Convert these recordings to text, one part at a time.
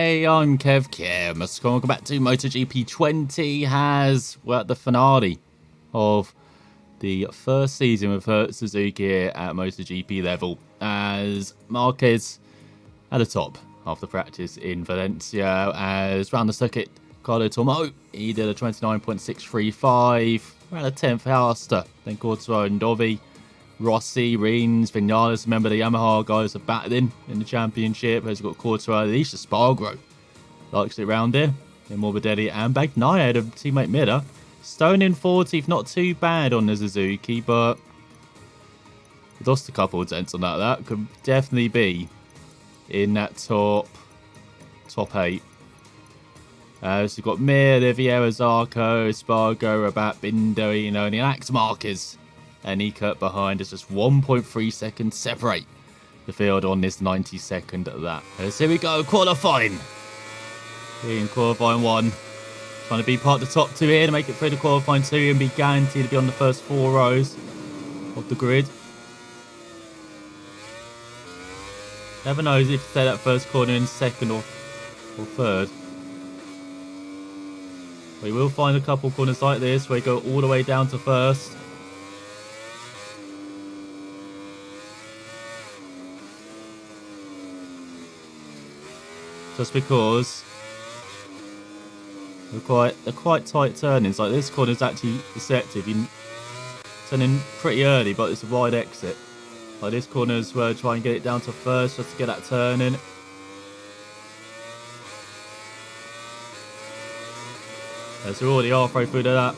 Hey, I'm ElusiveKev. Welcome back to MotoGP 20 we're at the finale of the first season with Hertz Suzuki here at MotoGP level, as Marquez at the top after practice in Valencia, as round the circuit, Carlo Tomo, he did a 29.635, around a 10th faster than Quartaro and Dovi. Rossi, Rins, Vinales, remember the Yamaha guys are battling in the championship. Has got Quartaro, Alicia Spargo likes it round here. Then Morbidelli and Bagnaia ahead of teammate Miller. Stone in 40th, not too bad on the Suzuki, but lost a couple of dents on that. That could definitely be in that top 8. So we've got Mir, Oliviera, Zarco, Spargo, Rabat, Bindo, and Alex Marquez. And Ekert behind us, just 1.3 seconds separate the field on this 92nd lap. So here we go, qualifying. In qualifying 1. Trying to be part of the top 2 here to make it through the qualifying 2 and be guaranteed to be on the first 4 rows of the grid. Never knows if you stay that first corner in second or third. We will find a couple corners like this where you go all the way down to first. Just because they're quite tight turnings. Like this corner is actually deceptive. You turn in pretty early, but it's a wide exit. Like this corner as well, try and get it down to first just to get that turn in. So we're already halfway through to that.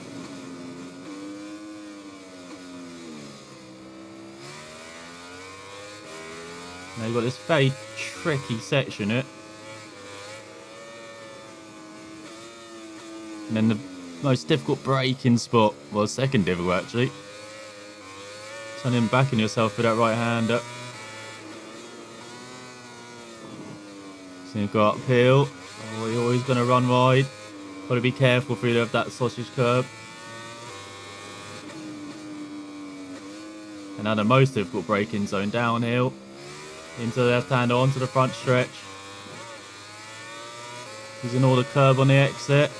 Now you've got this very tricky section here. And then the most difficult braking spot, well, second difficult actually. Turning back on yourself with that right hander. So you've got uphill. Oh, you're always going to run wide. Got to be careful through that sausage curb. And now the most difficult braking zone, downhill. Into the left hander, onto the front stretch. Using all the curb on the exit.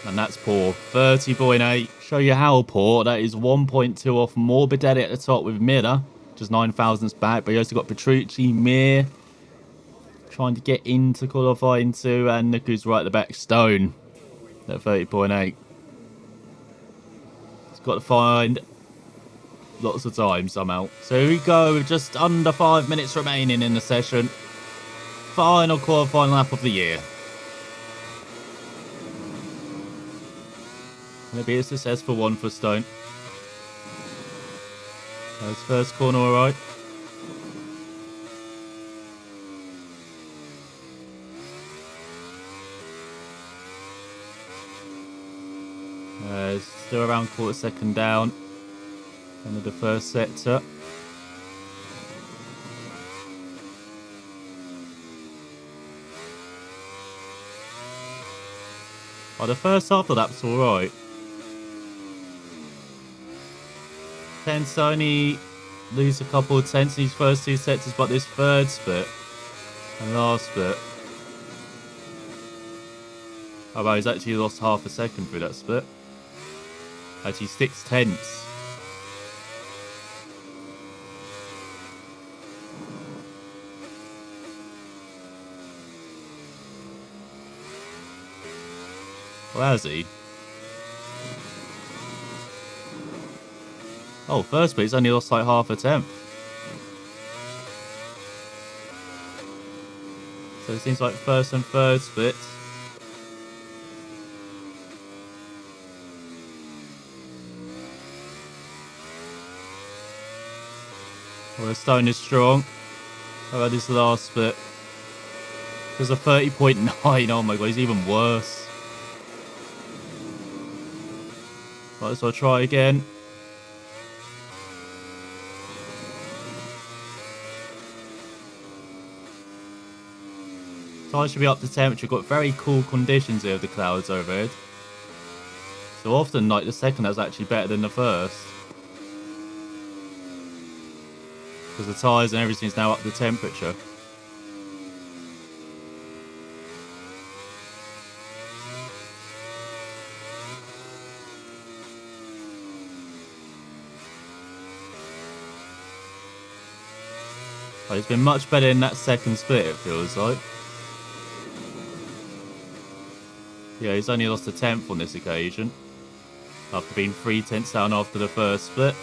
And that's poor. 30.8. Show you how poor. That is 1.2 off Morbidelli at the top with Miller. Just 9 thousandths back. But you also got Petrucci, Mir. Trying to get into qualifying 2. And look who's right at the back. Stone. At 30.8. It's got to find lots of time somehow. So here we go. With just under 5 minutes remaining in the session. Final qualifying lap of the year. Going to be a successful one for Stone. His first corner alright. Still around quarter second down. End of the first sector. Oh, the first half of that's alright. Tends to only lose a couple of tenths in these first 2 sectors, but this third split and last split. Oh, well, he's actually lost half a second through that split. Actually 6 tenths. Well, has he? Oh, first place only lost like half a tenth. So it seems like first and third splits. Well, Stone is strong. How about this last split? There's a 30.9. Oh my god, he's even worse. Might as well try again. Tyres should be up to temperature. Got very cool conditions here with the clouds overhead. So often, like, the second is actually better than the first. Because the tyres and everything's now up to temperature. But he's been much better in that second split, it feels like. Yeah, he's only lost a tenth on this occasion, after being 3/10 down after the first split.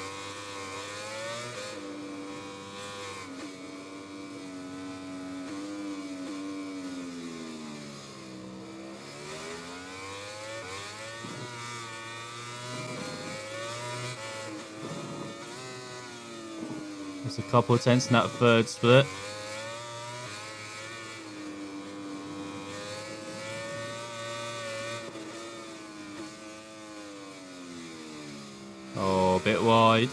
There's a couple of tenths in that third split. Oh, a bit wide.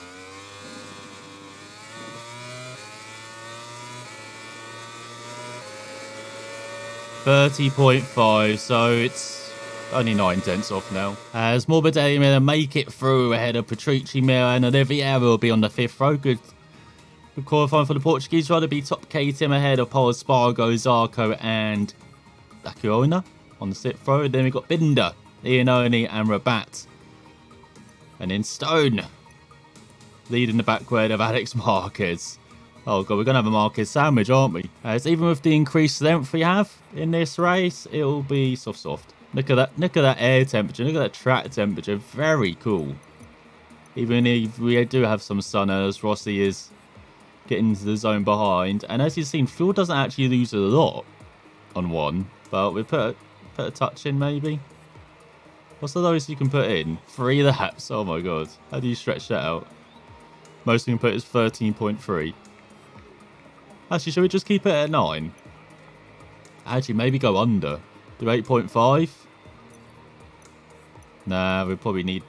.5, so it's only 9/10 off now. As Morbidelli will make it through ahead of Petrucci, Mir, and Oliveira will be on the 5th row. Good qualifying for the Portuguese rider. Be top KTM ahead of Paul Espargo, Zarco, and Daciona on the 6th row. Then we've got Binder, Iannone, and Rabat. And in Stone, leading the background of Alex Marquez. Oh god, we're going to have a Marquez sandwich, aren't we? As even with the increased length we have in this race, it'll be soft. Look at that air temperature, look at that track temperature, very cool. Even if we do have some sun as Rossi is getting into the zone behind. And as you've seen, fuel doesn't actually lose a lot on one, but we put a touch in maybe. What's the lowest you can put in? 3 laps, oh my god. How do you stretch that out? Most you can put is 13.3. Actually, should we just keep it at 9? Actually, maybe go under. Do 8.5? Nah, we probably need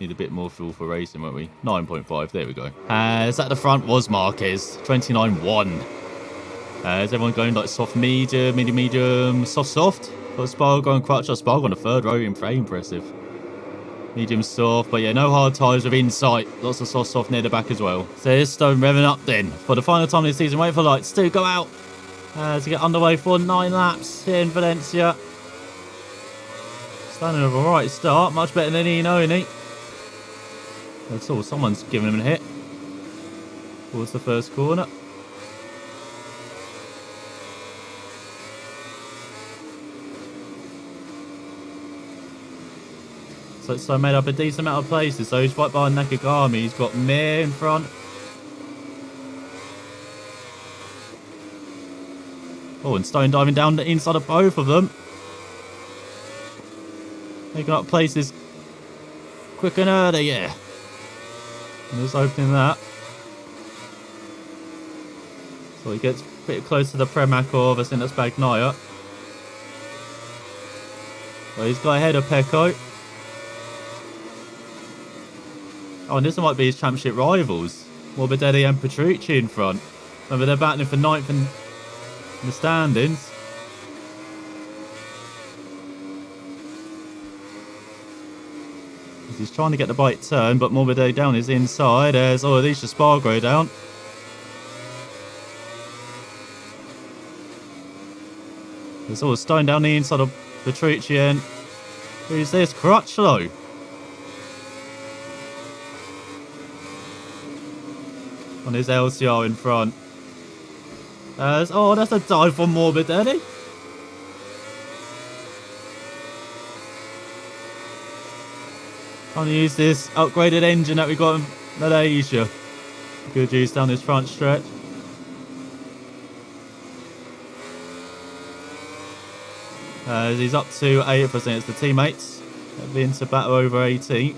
a bit more fuel for racing, won't we? 9.5, there we go. As at the front was Marquez, 29.1. Is everyone going like soft medium, medium, soft? Got Spargo and Crutch. Spargo on the 3rd row, very impressive. Medium soft, but yeah, no hard tyres with insight. Lots of soft near the back as well. So here's Stone revving up then. For the final time this season, wait for lights to go out. To get underway for 9 laps here in Valencia. Standing with a right start, much better than Iannone. That's all, someone's giving him a hit. Towards the first corner. So it's made up a decent amount of places. So he's right behind Nakagami. He's got Mir in front. Oh, and Stone diving down the inside of both of them. Making up places quick and early, yeah. And just opening that. So he gets a bit close to the Premakov. I think that's Bagnaia. So he's got ahead of Pecco. Oh, and this might be his championship rivals. Morbidelli and Petrucci in front. Remember, they're battling for 9th in the standings. He's trying to get the bike turn, but Morbidelli down his inside. There's Alicia Spargo down. There's all Stone down the inside of Petrucci, and who's this? Crutchlow. On his LCR in front. Oh, that's a dive from Morbidelli. Trying to use this upgraded engine that we got in Malaysia. Good use down this front stretch. He's up to 8th, I think it's the teammates. That'll be into battle over 18th.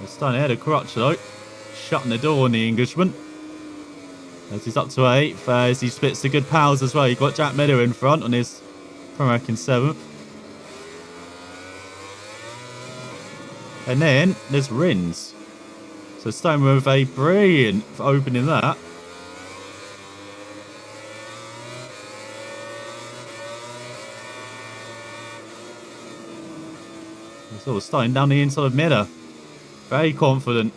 Stone ahead of Crutchlow, shutting the door on the Englishman. As he's up to 8th, as he splits the good pals as well. You've got Jack Miller in front on his Pramac in 7th. And then there's Rins. So Stone with a brilliant for opening that. So Stone down the inside of Miller. Very confident.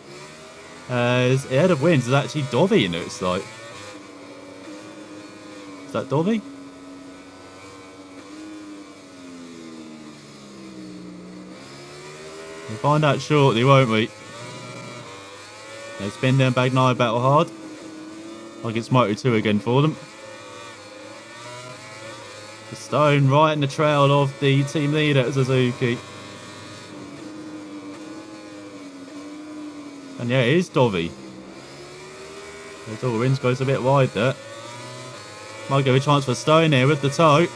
His ahead of wins is actually Dovi, it looks like. Is that Dovi? We'll find out shortly, won't we? They've been there, Bagnaia battle hard. Like it's Moto2 again for them. The Stone right in the trail of the team leader at Suzuki. And yeah, it is Dovi. Rins goes a bit wide there. Might give a chance for Stone here with the toe.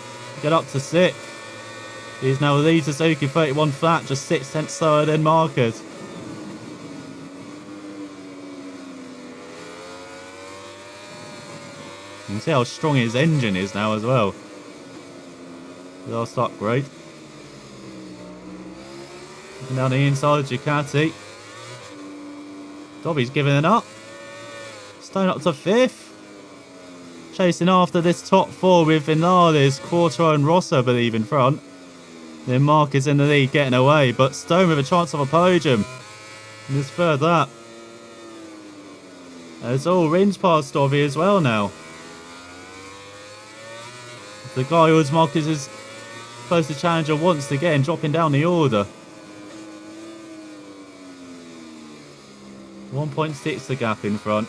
Get up to 6th. He's now the lead Suzuki 31 flat, just 6 tenths slower than Marquez. You can see how strong his engine is now as well. Last upgrade. Looking down the inside, Ducati. Dobby's giving it up. Stone up to 5th. Chasing after this top 4 with Vinales, Quartaro and Rosso, I believe, in front. Then Marquez in the lead, getting away, but Stone with a chance of a podium in his third lap. It's all Rins past Dobby as well now. The guy who was Marquez's closest challenger once again, dropping down the order. 1.6 the gap in front.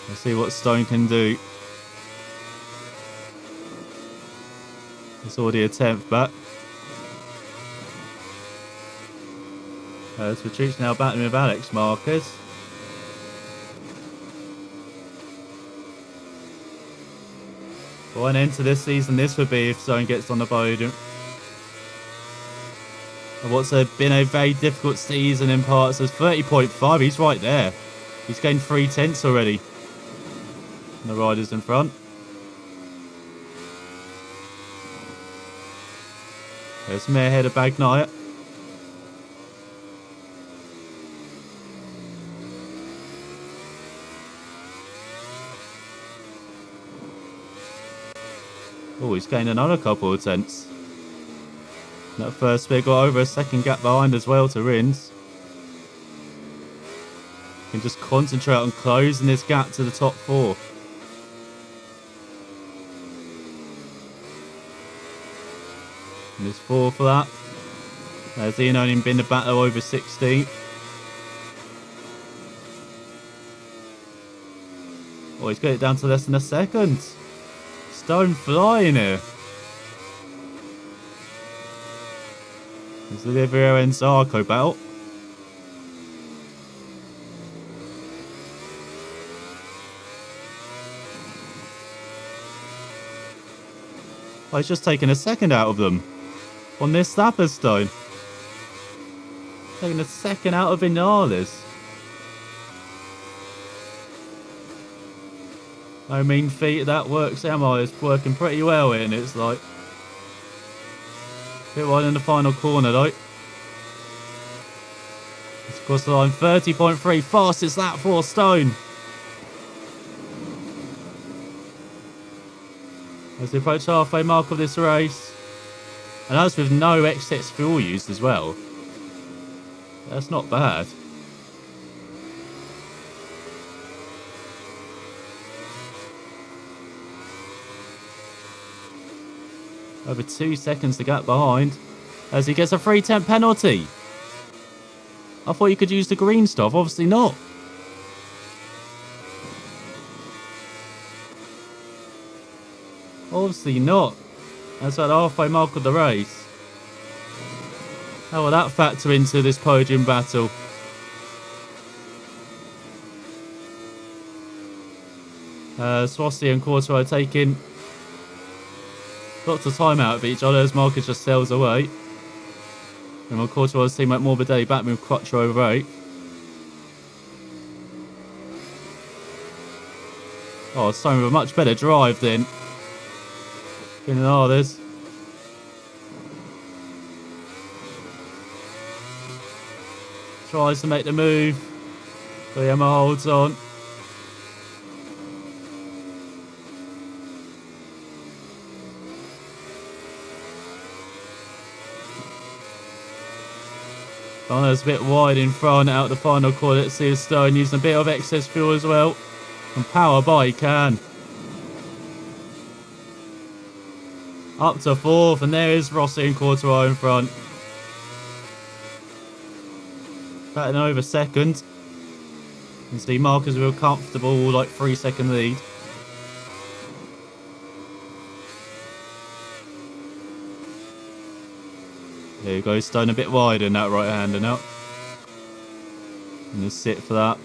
Let's see what Stone can do. It's already a 10th back. As Petrucci now battling with Alex Marquez. What an end to this season this would be if Stone gets on the podium. And what's been a very difficult season in parts. There's 30.5, he's right there. He's gained 3 tenths already. And the riders in front. There's Mayor ahead of Bagnaia. Oh, he's gained another couple of tenths. That first bit got over a second gap behind as well to Rins. Can just concentrate on closing this gap to the top 4. And his 4th lap. There's Ian only been the battle over 16th. Oh, he's got it down to less than a second. Stone flying here. There's the Livio and Zarco battle. Oh, he's just taken a second out of them. On this lap of Stone. Taking a second out of Vinales. No mean feat, that works. Emma is working pretty well here, and it's like a bit wide in the final corner though. It's across the line, 30.3, fastest lap for Stone. As we approach halfway mark of this race, and that's with no excess fuel used as well. That's not bad. Over 2 seconds to gap behind as he gets a 3-10 penalty. I thought you could use the green stuff, obviously not. Obviously not. That's at the halfway mark of the race. How will that factor into this podium battle? Swassi and Quartaro taking lots of time out of each other as Marquez just sails away. And while Quartaro's teammate Morbidelli back with Crutcher over 8. Oh, Stone with a much better drive then. Vinales. Tries to make the move. But Emma holds on. That's a bit wide in front out the final corner. Let's see if Stone using a bit of excess fuel as well. And power by he can. Up to 4th, and there is Rossi and Quartaro in front. Batting over 2nd. You can see Marcus with a comfortable, like, 3-second lead. There you go, Stone a bit wide in that right-hander now. And just sit for that.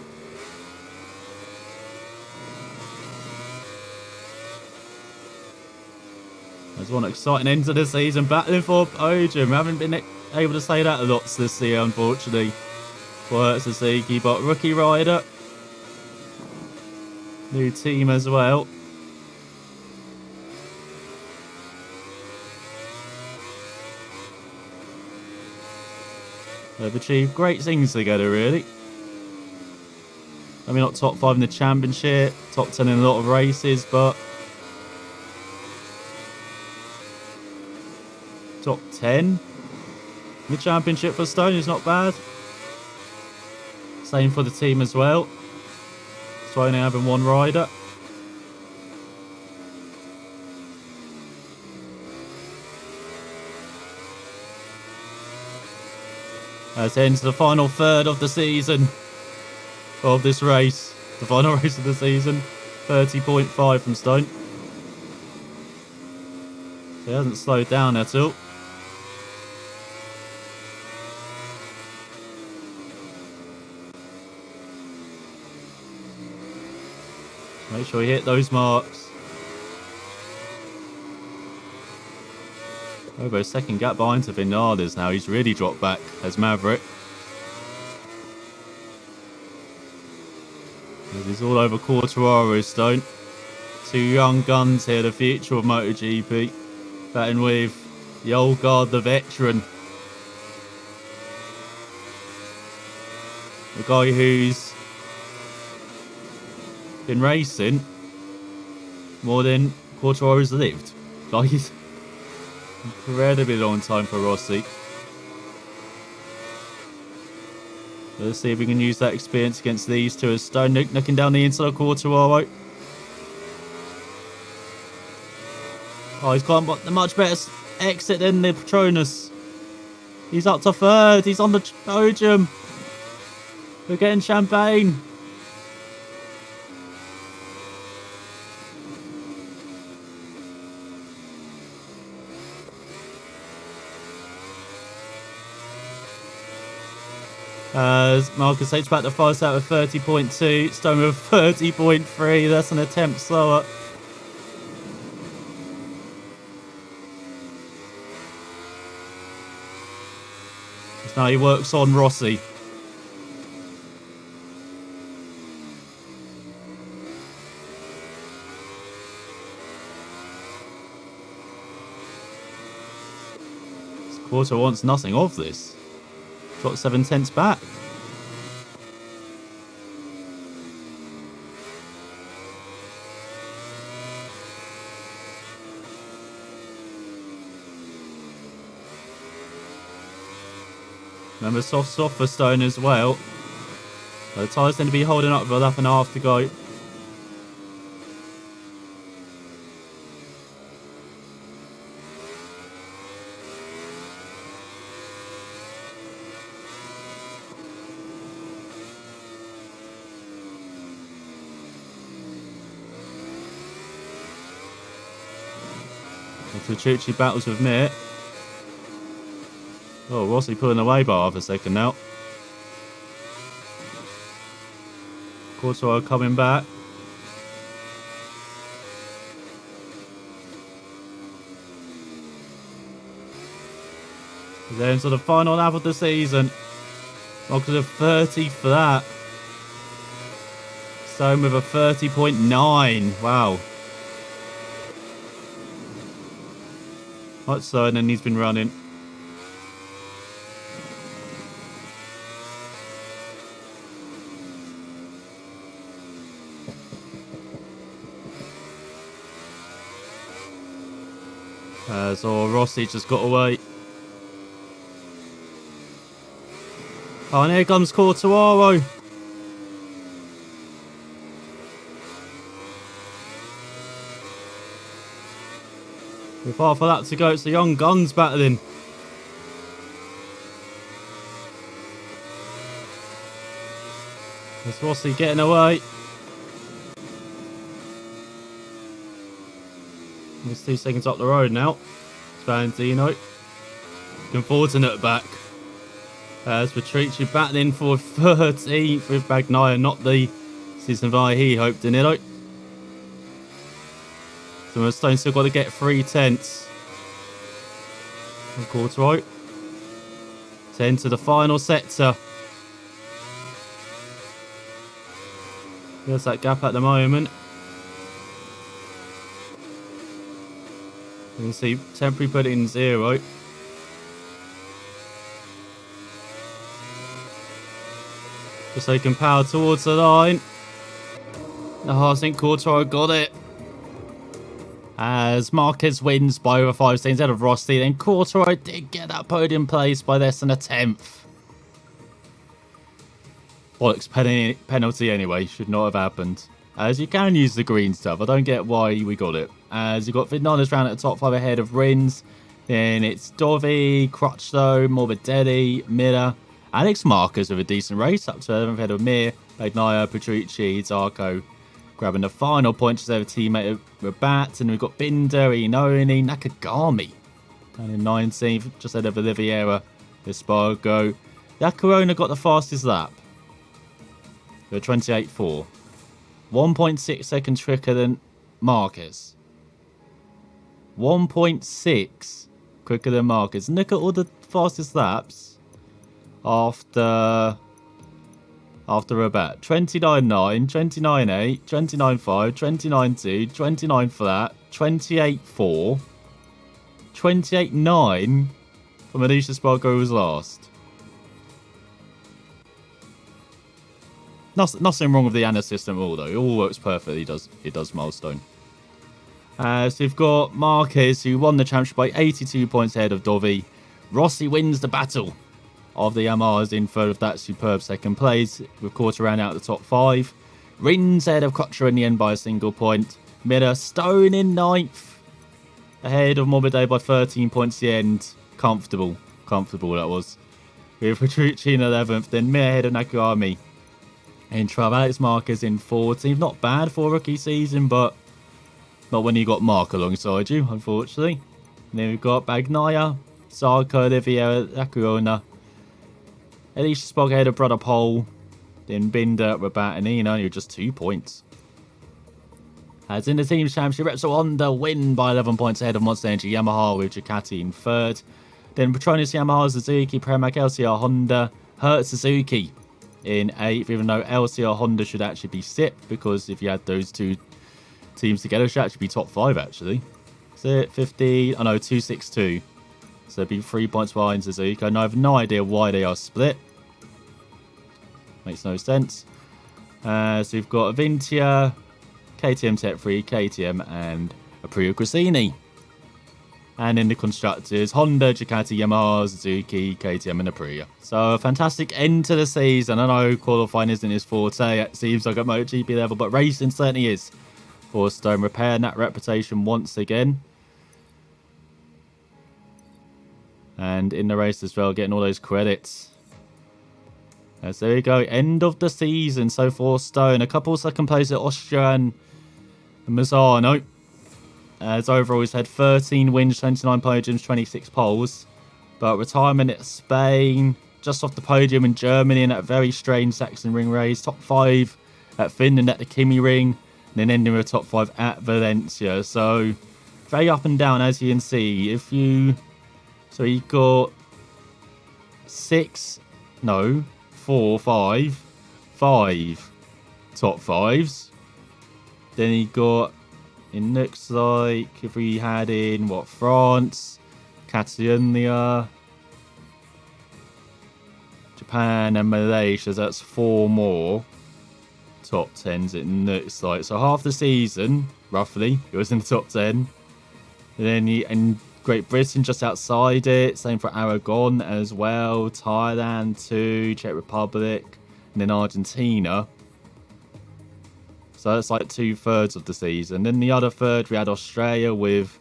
There's one exciting end to the season, battling for podium. Haven't been able to say that a lot this year, unfortunately, for Hertz Suzuki, but rookie rider. New team as well. They've achieved great things together, really. I mean, not top 5 in the championship, top 10 in a lot of races, but top 10 in the championship for Stone is not bad. Same for the team as well. So only having one rider. As ends the final third of the season of this race. The final race of the season. 30.5 from Stone. So he hasn't slowed down at all. Make sure you hit those marks. Over a second gap behind to Vinales now. He's really dropped back as Maverick. He's all over Quartararo, Stone. 2 young guns here, the future of MotoGP. Batting with the old guard, the veteran. The guy who's been racing more than Quartararo's lived. Like, he's incredibly long time for Rossi. Let's see if we can use that experience against these two as Stone knocking down the inside of Quartararo. Oh, he's got a much better exit than the Patronus. He's up to 3rd. He's on the podium. We're getting champagne. As Marcus takes back the first out of 30.2. Stone with 30.3. That's an attempt slower. Now he works on Rossi. This quarter wants nothing of this. Got 7/10 back. Remember, soft for Stone as well. The tyres tend to be holding up with a lap and a half to go. Chuchi battles with Mitt. Oh, Rossi pulling away by half a second now. Quartaro coming back. Then to the final lap of the season. Marcus of 30 for that. Stone with a 30.9. Wow. Much slower than he's been running. So Rossi just got away. Oh, and here comes Quartararo. With half of that to go, it's the young guns battling. It's Rossi getting away. He's 2 seconds up the road now. It's Valentino. Looking forward to nut back. As Patrici battling for 13th with Bagnaia, not the season by he hoped, Danilo. So Stone still got to get 3/10. Quarter right. 10 to the final sector. There's that gap at the moment. You can see temporary put in 0. Just so he can power towards the line. Oh, I think Courtois got it. As Marquez wins by over 5 seconds ahead of Rossi. Then Courtois did get that podium place by less than a 10th. Bollocks penalty anyway. Should not have happened. As you can use the green stuff. I don't get why we got it. As you got Vignales round at the top 5 ahead of Rins. Then it's Dovi, Crutchlow, Morbidelli, Miller, Alex Marquez with a decent race. Up to 11th ahead of Mir, Bagnaia, Patrici, Zarco. Grabbing the final point just over teammate Rabat. And we've got Binder, Inoni, Nakagami. Down in 19th, just ahead of Oliveira, Espargo. Yakarona got the fastest lap. For 28.4. 1.6 seconds quicker than Marquez. 1.6 quicker than Marquez. And look at all the fastest laps after Rabat. 29.9, 29.8, 29.5, 29.2, 29 flat, 28.4, 28.9 from Alicia Spargo was last. Nothing wrong with the ANA system at all, though. It all works perfectly. It does milestone. So we've got Marquez, who won the championship by 82 points ahead of Dovi. Rossi wins the battle of the Yamahas in third of that superb second place, with Quarter round out of the top 5. Rins ahead of Crutcher in the end by a single point. Miller, Stone in 9th, ahead of Morbidelli by 13 points at the end. Comfortable that was. With Petrucci in 11th, then Mir ahead of Nakagami in trouble. Alex Marquez in 14th. Not bad for a rookie season, but not when you got Mark alongside you, unfortunately. And then we've got Bagnaia, Zarco, Oliveira, Yakarona, Alicia Spog ahead of Brother Pole, then Binder, Rabat, and Eno, you're just 2 points. As in the Team's Championship, Repsol Honda win by 11 points ahead of Monster Energy Yamaha with Ducati in third. Then Petronas Yamaha, Suzuki, Pramac, LCR Honda, Hertz Suzuki in 8th, even though LCR Honda should actually be 6th, because if you had those two teams together, it should actually be top 5 actually. So 15, oh no, 262. So it'd be 3 points behind Suzuki. I have no idea why they are split. Makes no sense. So we've got Avintia, KTM Tech 3, KTM, and Aprilia Cressini. And in the constructors, Honda, Ducati, Yamaha, Suzuki, KTM, and Aprilia. So a fantastic end to the season. I know qualifying isn't his forte, it seems like at MotoGP level, but racing certainly is. For Stone, repairing that reputation once again. And in the race as well, getting all those credits. As there we go, end of the season. So for Stone, a couple second place at Austria and Mazzano. As overall, he's had 13 wins, 29 podiums, 26 poles. But retirement at Spain, just off the podium in Germany in that very strange Saxon Ring race. Top 5 at Finland at the Kimi Ring. And then ending with a top 5 at Valencia. So very up and down, as you can see. So he got 5 top 5s. Then he got, it looks like, if we had in, France, Catalonia, Japan, and Malaysia, that's 4 more top 10s, it looks like. So half the season, roughly, it was in the top 10. And then and Great Britain just outside it. Same for Aragon as well. Thailand too. Czech Republic. And then Argentina. So that's like 2/3 of the season. Then the other third, we had Australia with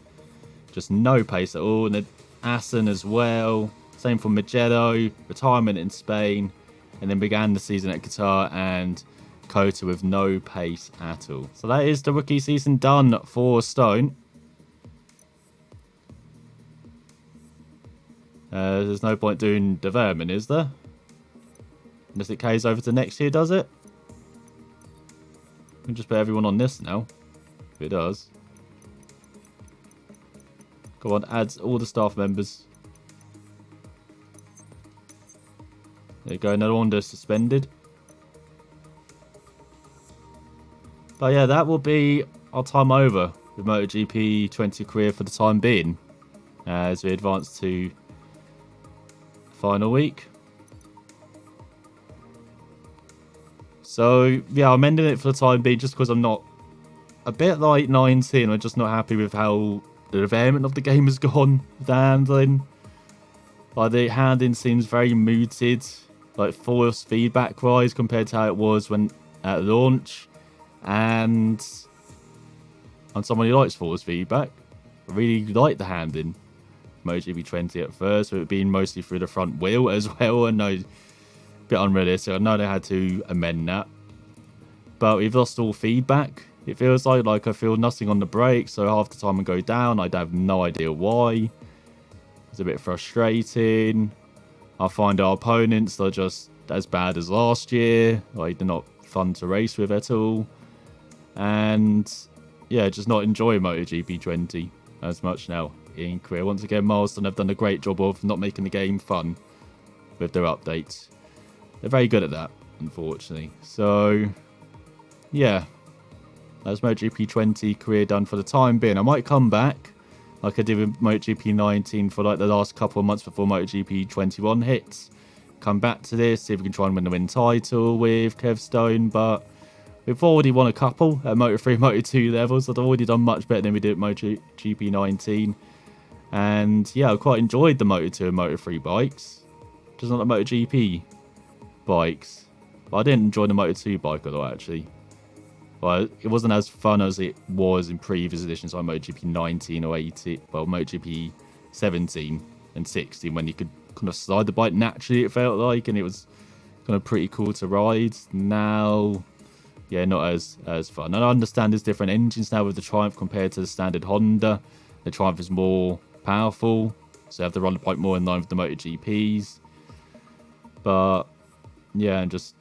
Just no pace at all. And then Assen as well. Same for Magello. Retirement in Spain. And then began the season at Qatar and Kota with no pace at all. So that is the rookie season done for Stone. There's no point doing development, is there? Unless it carries over to next year, does it? We can just put everyone on this now. If it does. Go on, adds all the staff members. There you go, no wonder suspended. But yeah, that will be our time over with MotoGP 20 career for the time being. As we advance to final week. So yeah, I'm ending it for the time being just because I'm not a bit like 19. I'm just not happy with how the development of the game has gone with the handling. Like the handling seems very muted, like force feedback wise compared to how it was when at launch. And I'm someone who likes force feedback. I really like the handling. MotoGP 20 at first, with it being mostly through the front wheel as well. I know, a bit unrealistic. I know they had to amend that. But we've lost all feedback. It feels like I feel nothing on the brakes, so half the time I go down, I have no idea why. It's a bit frustrating. I find our opponents are just as bad as last year. Like, they're not fun to race with at all. And yeah, just not enjoy MotoGP 20 as much now in career. Once again, Milestone have done a great job of not making the game fun with their updates. They're very good at that, unfortunately. So yeah, that's MotoGP 20 career done for the time being. I might come back like I did with MotoGP 19 for like the last couple of months before MotoGP 21 hits. Come back to this, see if we can try and win the title with Kev Stone, but we've already won a couple at Moto3, Moto2 levels. I've already done much better than we did at MotoGP 19. And yeah, I quite enjoyed the Moto2 and Moto3 bikes. Just not the MotoGP bikes. But I didn't enjoy the Moto2 bike a lot, actually. But it wasn't as fun as it was in previous editions like MotoGP 19 or 18. Well, MotoGP 17 and 16, when you could kind of slide the bike naturally, it felt like. And it was kind of pretty cool to ride. Now, yeah, not as fun. And I understand there's different engines now with the Triumph compared to the standard Honda. The Triumph is more powerful, so you have to run the bike more in line with the MotoGPs. But yeah, and just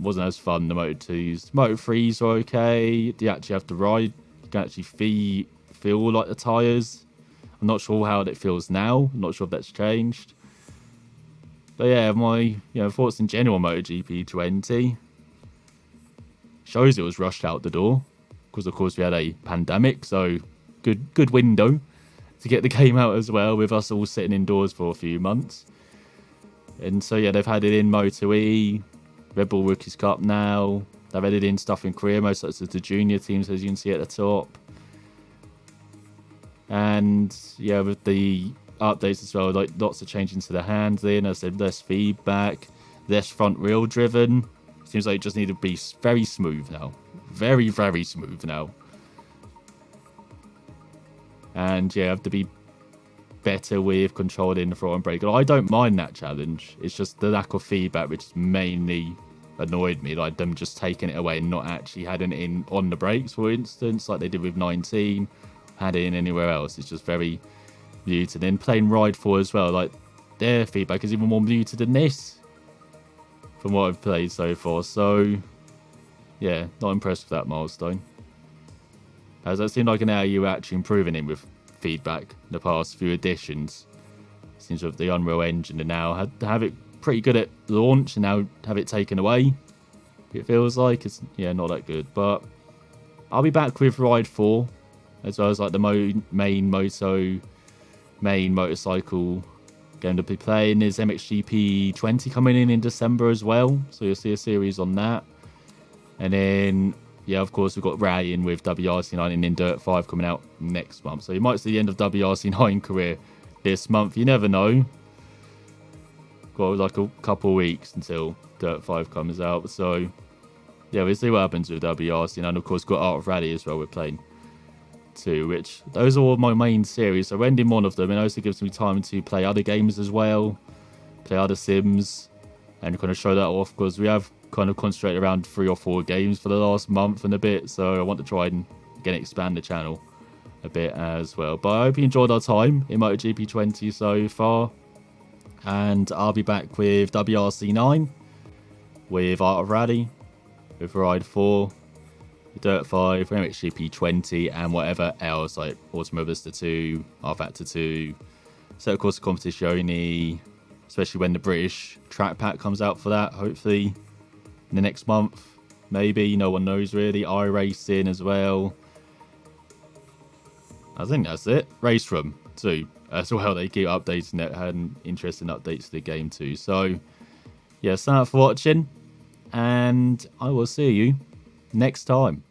wasn't as fun, the Moto2s. Moto3s are okay. You actually have to ride. You can actually feel like the tyres. I'm not sure how it feels now. I'm not sure if that's changed. But yeah, my thoughts in general on MotoGP 20. Shows it was rushed out the door. Because of course we had a pandemic, so good window to get the game out as well, with us all sitting indoors for a few months. And so yeah, they've had it in Moto E, Red Bull Rookies Cup now. They've added in stuff in Korea, most such as the junior teams, as you can see at the top. And yeah, with the updates as well, like lots of changes to the handling. As I said, less feedback, less front wheel driven. Seems like it just need to be very smooth now. Very, very smooth now. And yeah, have to be better with controlling the throttle and brake. I don't mind that challenge. It's just the lack of feedback which mainly annoyed me. Like them just taking it away and not actually having it in on the brakes, for instance, like they did with 19. Had it in anywhere else. It's just very muted. And playing Ride 4 as well, like their feedback is even more muted than this from what I've played so far. So yeah, not impressed with that Milestone. As that seemed like an area you were actually improving in with feedback in the past few editions. Seems with the Unreal Engine, and now have it pretty good at launch, and now have it taken away. It feels like it's not that good. But I'll be back with Ride 4, as well as like the main motorcycle game to be playing. Is MXGP 20 coming in December as well, so you'll see a series on that. And then yeah, of course, we've got Ray in with WRC9 and then Dirt 5 coming out next month. So you might see the end of WRC9 career this month. You never know. Got like a couple of weeks until Dirt 5 comes out. So yeah, we'll see what happens with WRC9. And of course, got Art of Rally as well we're playing 2, which those are all my main series. So ending one of them, it also gives me time to play other games as well, play other sims, and kind of show that off, because we have kind of concentrated around 3 or 4 games for the last month and a bit. So I want to try and again expand the channel a bit as well. But I hope you enjoyed our time in MotoGP 20 so far, and I'll be back with WRC9, with Art of Rally, with Ride 4, Dirt 5, MXGP 20, and whatever else, like Automobista 2, R Factor 2, Set Course Competizione, especially when the British track pack comes out for that, hopefully in the next month, maybe, no one knows really. iRacing as well. I think that's it. Race Room too as well, they keep updating it, had interesting updates to the game too. So yeah, thanks for watching, and I will see you next time.